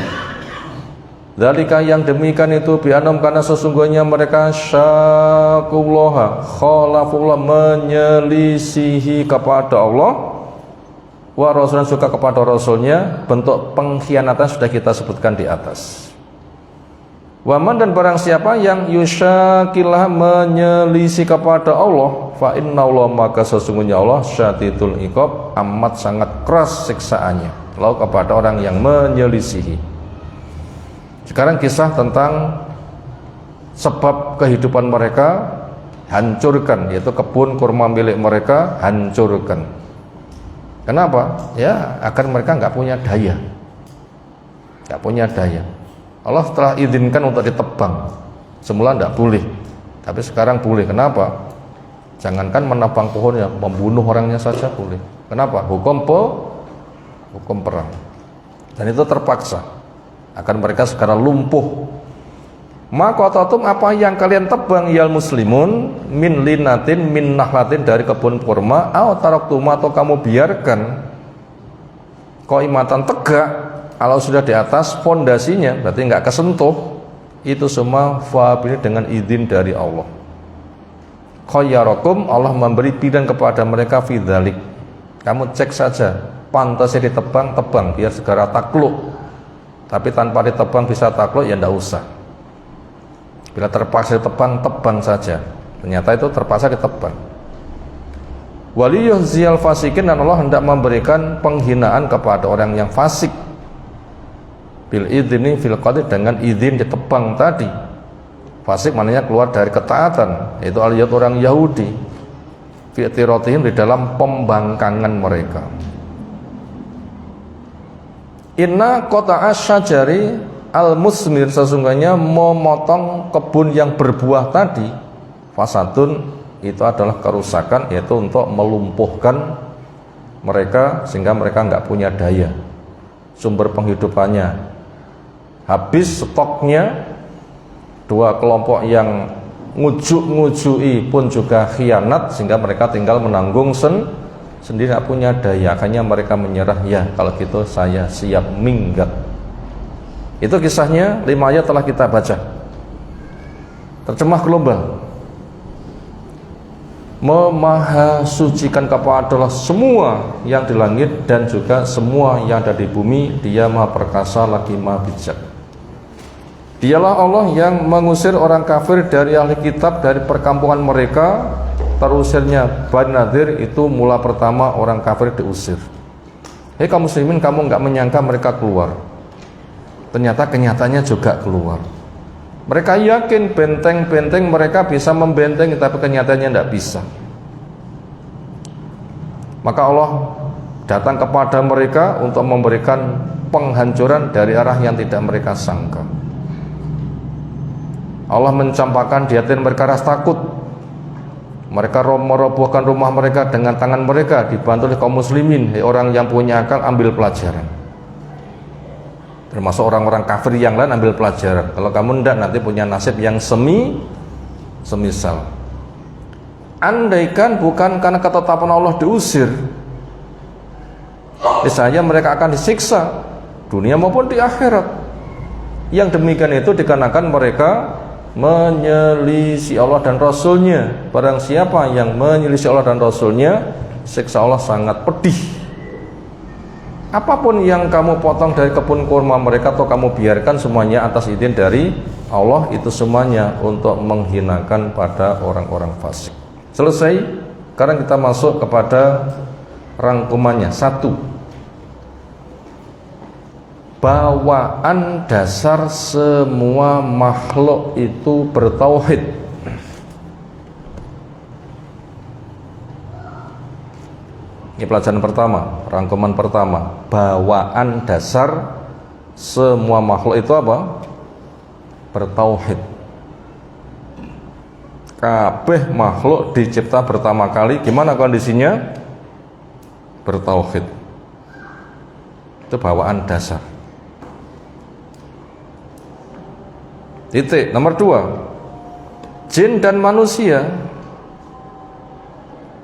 Dzalika, yang demikian itu bi'anhum, karena sesungguhnya mereka syaqullaha, khalafullah, menyelisihi kepada Allah, wa rasulun, suka kepada rasulnya. Bentuk pengkhianatan sudah kita sebutkan di atas. Waman, dan barang siapa yang yusyakillah, menyelisih kepada Allah, fa innallaha, maka sesungguhnya Allah syadidul iqab, amat sangat keras siksaannya. Lalu kepada orang yang menyelisihi. Sekarang kisah tentang sebab kehidupan mereka hancurkan, yaitu kebun kurma milik mereka hancurkan. Kenapa? Ya agar mereka nggak punya daya, nggak punya daya. Allah telah izinkan untuk ditebang. Semula nggak boleh, tapi sekarang boleh. Kenapa? Jangankan menebang pohonnya, membunuh orangnya saja boleh. Kenapa? Hukum perang. Dan itu terpaksa. Akan mereka sekarang lumpuh. Maka tatum, apa yang kalian tebang yal muslimun, min linatin, min nahlatin, dari kebun kurma, au taraktuma, atau kamu biarkan qaimatan, tegak, kalau sudah di atas fondasinya, berarti nggak kesentuh, itu semua fa'abini, dengan izin dari Allah. Khayyarakum, Allah memberi pilihan kepada mereka fi dzalik. Kamu cek saja, pantasnya ditebang, tebang biar segera takluk. Tapi tanpa ditebang bisa takluk ya ndak usah. Bila terpaksa ditebang, tebang saja. Ternyata itu terpaksa ditebang. Waliyuhziyal fasikin, dan Allah hendak memberikan penghinaan kepada orang yang fasik. Bil idzni fil qadr, dengan izin ditebang tadi. Fasik maknanya keluar dari ketaatan, yaitu aliyat orang Yahudi. Fi i'tiratihim, di dalam pembangkangan mereka. Inna qata'a syajari al-musmir, sesungguhnya memotong kebun yang berbuah tadi, fasadun, itu adalah kerusakan, yaitu untuk melumpuhkan mereka sehingga mereka nggak punya daya, sumber penghidupannya habis, stoknya. Dua kelompok yang ngujuk-ngujui pun juga khianat, sehingga mereka tinggal menanggung sendiri, tidak punya daya. Akhirnya mereka menyerah, ya kalau gitu saya siap minggat. Itu kisahnya, 5 ayat telah kita baca. Terjemah global, memahasucikan kepada Allah semua yang di langit dan juga semua yang ada di bumi. Dia maha perkasa lagi maha bijak. Dialah Allah yang mengusir orang kafir dari ahli kitab dari perkampungan mereka. Terusirnya Bani Nadir itu mula pertama orang kafir diusir. Hei kaum muslimin, kamu nggak menyangka mereka keluar. Ternyata kenyataannya juga keluar. Mereka yakin benteng-benteng mereka bisa membentengi, tapi kenyataannya tidak bisa. Maka Allah datang kepada mereka untuk memberikan penghancuran dari arah yang tidak mereka sangka. Allah mencampakkan di hati mereka rasa takut. Mereka merobohkan rumah mereka dengan tangan mereka, dibantu oleh kaum muslimin. Hei orang yang punya akal, ambil pelajaran. Termasuk orang-orang kafir yang lain, ambil pelajaran. Kalau kamu tidak, nanti punya nasib yang semisal. Andaikan bukan karena ketetapan Allah diusir, misalnya mereka akan disiksa dunia maupun di akhirat. Yang demikian itu dikarenakan mereka menyelisih Allah dan Rasulnya. Barang siapa yang menyelisih Allah dan Rasulnya, siksa Allah sangat pedih. Apapun yang kamu potong dari kebun kurma mereka atau kamu biarkan, semuanya atas izin dari Allah. Itu semuanya untuk menghinakan pada orang-orang fasik. Selesai. Sekarang kita masuk kepada rangkumannya. 1. Bawaan dasar semua makhluk itu bertauhid. Ini pelajaran pertama, rangkuman pertama. Bawaan dasar semua makhluk itu apa? Bertauhid. Kabeh makhluk dicipta pertama kali gimana kondisinya? Bertauhid. Itu bawaan dasar. Titik. Nomor 2, jin dan manusia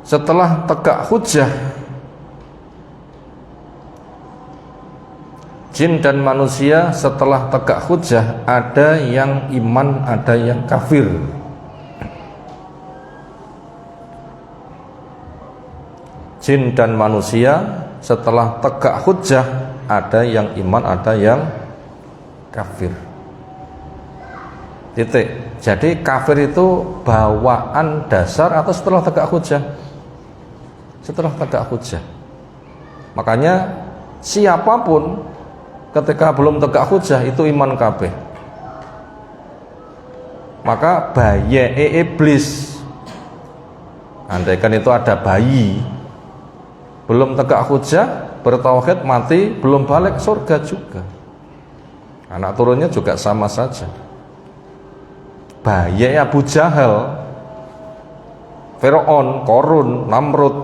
setelah tegak hujjah, jin dan manusia setelah tegak hujjah, ada yang iman, ada yang kafir. Jin dan manusia setelah tegak hujjah, ada yang iman, ada yang kafir. Titik. Jadi kafir itu bawaan dasar atau setelah tegak hujjah? Setelah tegak hujjah. Makanya siapapun ketika belum tegak hujjah itu iman kabeh. Maka bayi iblis, andaikan itu ada bayi belum tegak hujjah, bertauhid, mati belum balik, surga juga. Anak turunnya juga sama saja. Bayi Abu Jahal, Firaun, Korun, Namrud,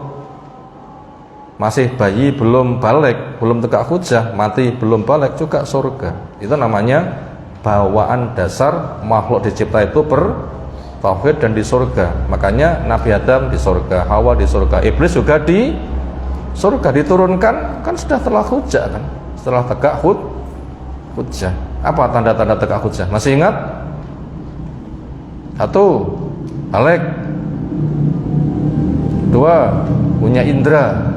masih bayi belum balik, belum tegak hujjah, mati belum balik juga surga. Itu namanya bawaan dasar makhluk dicipta itu bertauhid dan di surga. Makanya Nabi Adam di surga, Hawa di surga, iblis juga di surga. Diturunkan kan sudah telah hujjah kan, setelah tegak hujjah. Apa tanda-tanda tegak hujjah? Masih ingat? 1, balik. Dua, punya indera.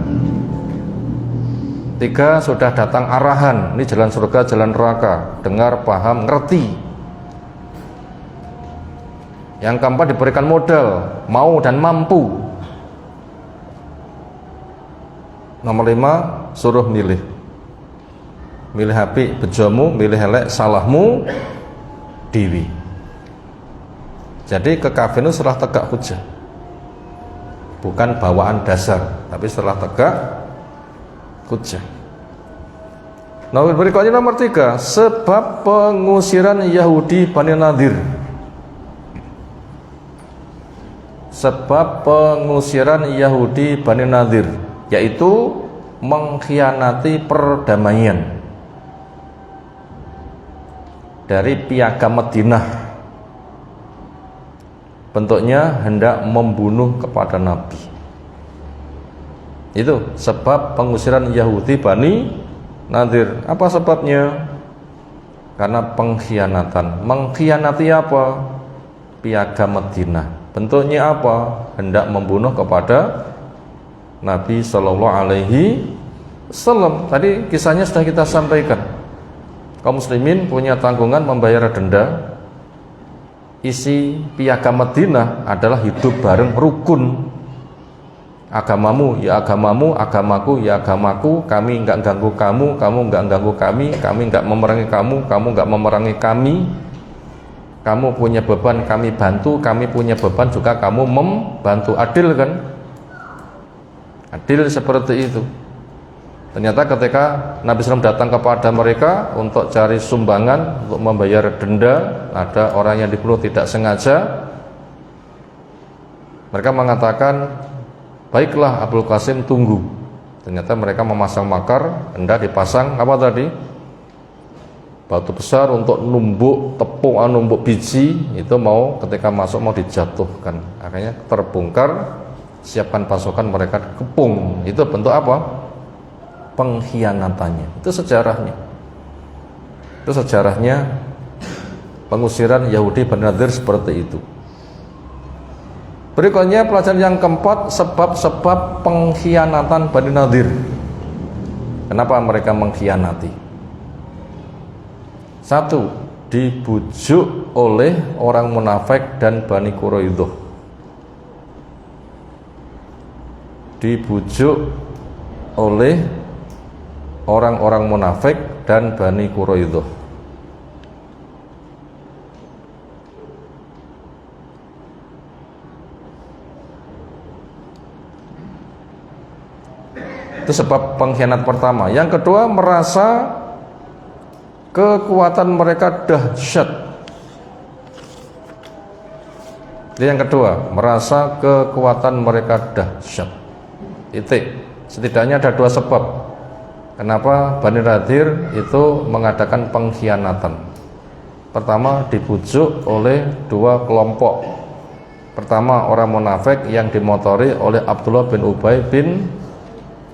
Tiga, sudah datang arahan, ini jalan surga, jalan neraka, dengar, paham, ngerti. Yang keempat, diberikan modal, mau dan mampu. Nomor 5, suruh milih. Milih api bejomu, milih elek salahmu dewi. Jadi kekafiran itu setelah tegak hujah, bukan bawaan dasar, tapi setelah tegak hujah. Nomor berikutnya nomor 3, sebab pengusiran Yahudi Bani Nadir. Sebab pengusiran Yahudi Bani Nadir, yaitu mengkhianati perdamaian dari piagam Madinah. Bentuknya hendak membunuh kepada Nabi. Itu sebab pengusiran Yahudi Bani Nadir. Apa sebabnya? Karena pengkhianatan. Mengkhianati apa? Piagam Madinah. Bentuknya apa? Hendak membunuh kepada Nabi Shallallahu Alaihi Wasallam. Tadi kisahnya sudah kita sampaikan. Kaum muslimin punya tanggungan membayar denda. Isi piagam Madinah adalah hidup bareng rukun. Agamamu ya agamamu, agamaku ya agamaku. Kami enggak ganggu kamu, kamu enggak ganggu kami enggak memerangi kamu enggak memerangi kami. Kamu punya beban, kami bantu. Kami punya beban juga, kamu membantu. Adil kan? Adil seperti itu. Ternyata ketika Nabi SAW datang kepada mereka untuk cari sumbangan, untuk membayar denda, ada orang yang dibunuh tidak sengaja. Mereka mengatakan, baiklah Abul Qasim, tunggu. Ternyata mereka memasang makar, hendak dipasang apa tadi? Batu besar untuk numbuk tepung, numbuk biji. Itu mau ketika masuk mau dijatuhkan. Akhirnya terbongkar, siapkan pasukan, mereka kepung. Itu bentuk apa? Pengkhianatannya. Itu sejarahnya. Itu sejarahnya pengusiran Yahudi Bani Nadir seperti itu. Berikutnya pelajaran yang keempat, sebab-sebab pengkhianatan Bani Nadir. Kenapa mereka mengkhianati? 1. Dibujuk oleh orang munafik dan Bani Quraidah. Dibujuk oleh orang-orang munafik dan Bani Quraidah. Itu sebab pengkhianat pertama. Yang kedua, merasa kekuatan mereka dahsyat. Itu yang kedua, merasa kekuatan mereka dahsyat. Setidaknya ada 2 sebab kenapa Bani Nadir itu mengadakan pengkhianatan. Pertama, dibujuk oleh 2 kelompok. Pertama, orang munafik yang dimotori oleh Abdullah bin Ubay bin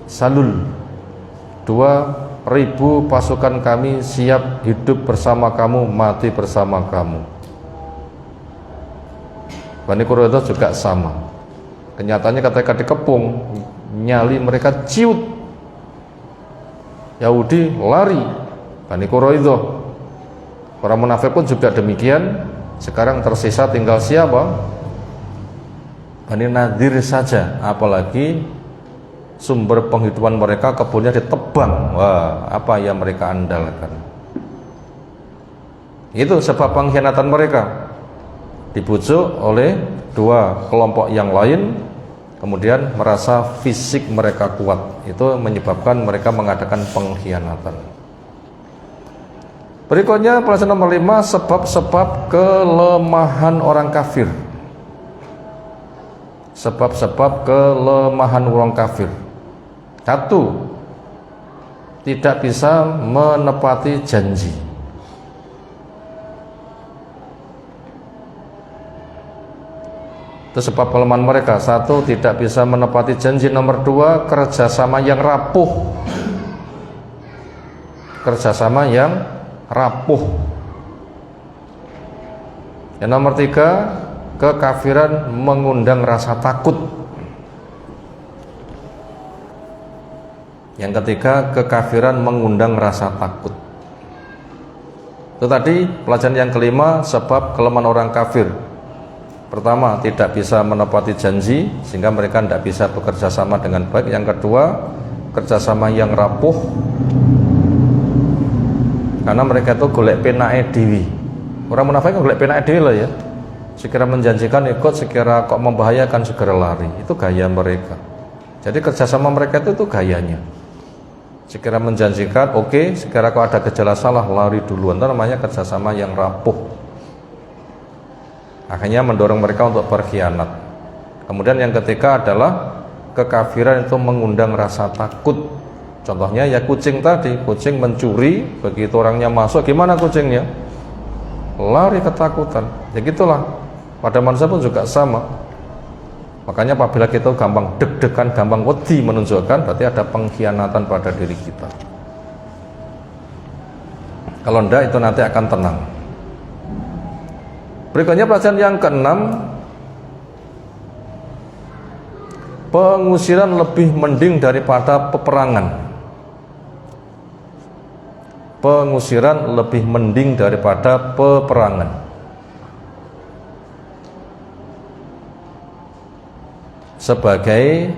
Salul. 2.000 pasukan kami siap hidup bersama kamu, mati bersama kamu. Bani Quraidah juga sama. Kenyataannya ketika dikepung, nyali mereka ciut. Yahudi lari, Bani Quraidah. Orang munafik pun juga demikian. Sekarang tersisa tinggal siapa? Bani Nadir saja. Apalagi sumber penghidupan mereka, kebunnya ditebang. Wah, apa yang mereka andalkan? Itu sebab pengkhianatan mereka. Dibujuk oleh 2 kelompok yang lain, kemudian merasa fisik mereka kuat. Itu menyebabkan mereka mengadakan pengkhianatan. Berikutnya pelajaran nomor 5, sebab-sebab kelemahan orang kafir. Sebab-sebab kelemahan orang kafir. 1. Tidak bisa menepati janji. Itu sebab kelemahan mereka. 1. Tidak bisa menepati janji. Nomor 2. Kerjasama yang rapuh. Kerjasama yang rapuh. Yang nomor 3. Kekafiran mengundang rasa takut. Yang ketiga, kekafiran mengundang rasa takut. Itu tadi pelajaran yang kelima, sebab kelemahan orang kafir. Pertama, tidak bisa menepati janji sehingga mereka tidak bisa bekerja sama dengan baik. Yang kedua, kerjasama yang rapuh karena mereka itu golek penake dewi. Orang munafik kan golek penake dewi lah ya. Sekira menjanjikan ikut, sekira kok membahayakan segera lari. Itu gaya mereka. Jadi kerjasama mereka itu gayanya. Sekira menjanjikan oke, sekira kok ada gejala salah lari duluan. Itu namanya kerjasama yang rapuh. Akhirnya mendorong mereka untuk berkhianat. Kemudian yang ketiga adalah kekafiran itu mengundang rasa takut. Contohnya ya kucing tadi, kucing mencuri, begitu orangnya masuk, gimana kucingnya? Lari ketakutan. Ya gitulah. Pada manusia pun juga sama. Makanya apabila kita gampang deg-degan, gampang wedi menunjukkan, berarti ada pengkhianatan pada diri kita. Kalau enggak, itu nanti akan tenang. Berikutnya pelajaran yang keenam, pengusiran lebih mending daripada peperangan. Pengusiran lebih mending daripada peperangan. Sebagai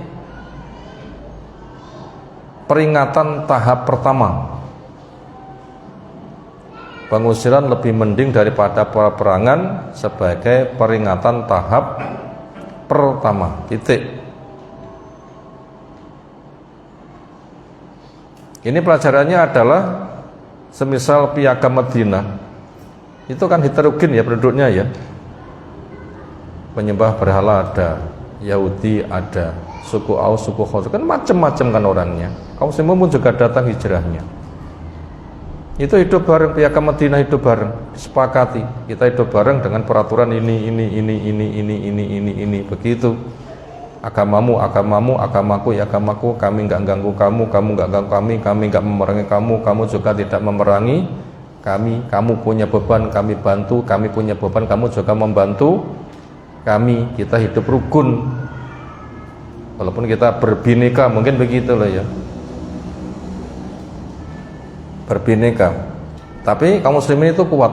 peringatan tahap pertama, pengusiran lebih mending daripada peperangan sebagai peringatan tahap pertama. Titik. Ini pelajarannya adalah semisal piagam Madinah, itu kan heterogen ya penduduknya ya. Penyembah berhala ada, Yahudi ada, suku Aus, suku Khazraj, kan macam-macam kan orangnya. Kaum muslimin pun juga datang hijrahnya. Itu hidup bareng, piagam Madinah hidup bareng, disepakati. Kita hidup bareng dengan peraturan ini, begitu. Agamamu, agamaku, ya agamaku. Kami enggak ganggu kamu enggak ganggu kami enggak memerangi kamu juga tidak memerangi kami. Kamu punya beban, kami bantu. Kami punya beban, kamu juga membantu kami. Kita hidup rukun. Walaupun kita berbineka, mungkin begitu loh ya. Berbineka. Tapi kaum muslimin itu kuat.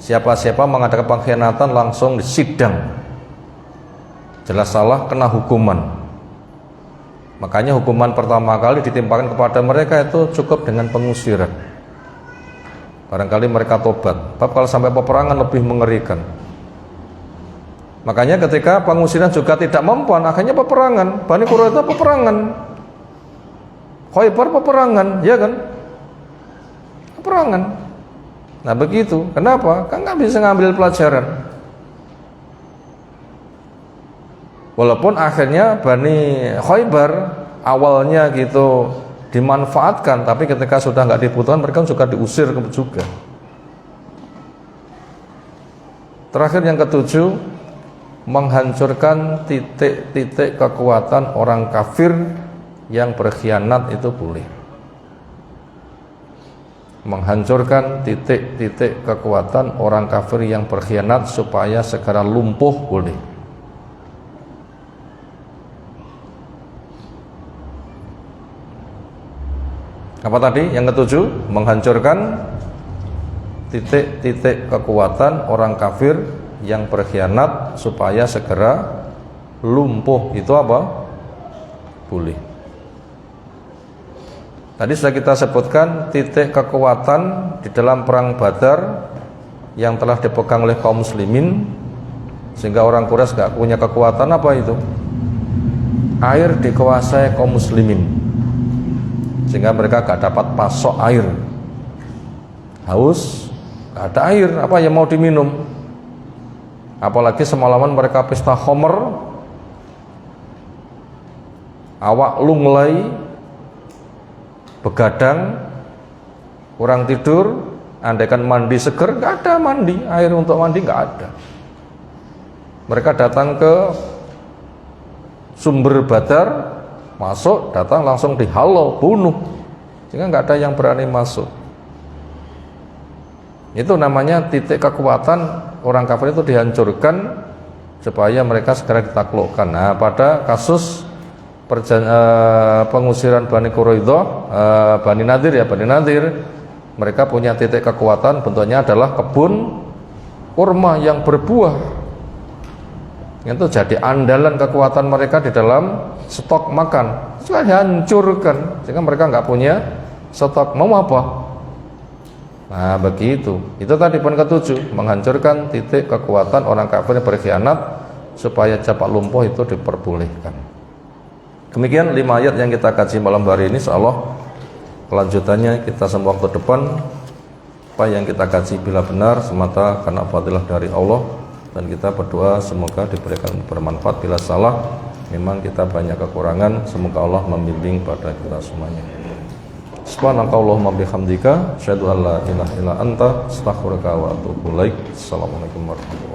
Siapa-siapa mengadakan pengkhianatan langsung disidang. Jelas salah, kena hukuman. Makanya hukuman pertama kali ditimpakan kepada mereka itu cukup dengan pengusiran. Barangkali mereka tobat. Tapi kalau sampai peperangan lebih mengerikan. Makanya ketika pengusiran juga tidak mempan, akhirnya peperangan. Bani Quraidah peperangan, Khaybar peperangan, ya kan? Peperangan. Nah begitu. Kenapa? Kan nggak bisa ngambil pelajaran. Walaupun akhirnya Bani Khaybar awalnya gitu dimanfaatkan, tapi ketika sudah nggak dibutuhkan mereka juga diusir juga. Terakhir yang ketujuh, menghancurkan titik-titik kekuatan orang kafir yang berkhianat itu boleh. Menghancurkan titik-titik kekuatan orang kafir yang berkhianat supaya segera lumpuh boleh. Apa tadi? Yang ketujuh, menghancurkan titik-titik kekuatan orang kafir yang berkhianat supaya segera lumpuh. Itu apa? Boleh. Tadi sudah kita sebutkan titik kekuatan di dalam perang Badar yang telah dipegang oleh kaum muslimin, sehingga orang Quraisy gak punya kekuatan. Apa itu? Air dikuasai kaum muslimin, sehingga mereka gak dapat pasok air. Haus, gak ada air, apa yang mau diminum? Apalagi semalaman mereka pesta khomer, awak lunglai, begadang, kurang tidur. Andaikan mandi seger, gak ada mandi, air untuk mandi gak ada. Mereka datang ke sumber Badar, masuk, datang langsung dihalau, bunuh, sehingga nggak ada yang berani masuk. Itu namanya titik kekuatan orang kafir itu dihancurkan supaya mereka segera ditaklukkan. Nah, pada kasus pengusiran Bani Quraidah, Bani Nadir ya, Bani Nadir, mereka punya titik kekuatan, bentuknya adalah kebun kurma yang berbuah. Itu jadi andalan kekuatan mereka di dalam stok makan. Sudah dihancurkan sehingga mereka nggak punya stok, mau apa? Nah begitu. Itu tadi poin ke-7, menghancurkan titik kekuatan orang kafir yang berkhianat supaya capak lumpuh itu diperbolehkan. Demikian 5 ayat yang kita kaji malam hari ini. Insyaallah kelanjutannya kita sambung waktu depan. Apa yang kita kaji bila benar semata karena fadilah dari Allah, dan kita berdoa semoga diberikan bermanfaat. Bila salah memang kita banyak kekurangan, semoga Allah membimbing pada kita semuanya. Subhanakallahumma bihamdika asyhadu an la ilaha illa anta astaghfiruka wa atubu ilaik. Assalamualaikum warahmatullahi wabarakatuh.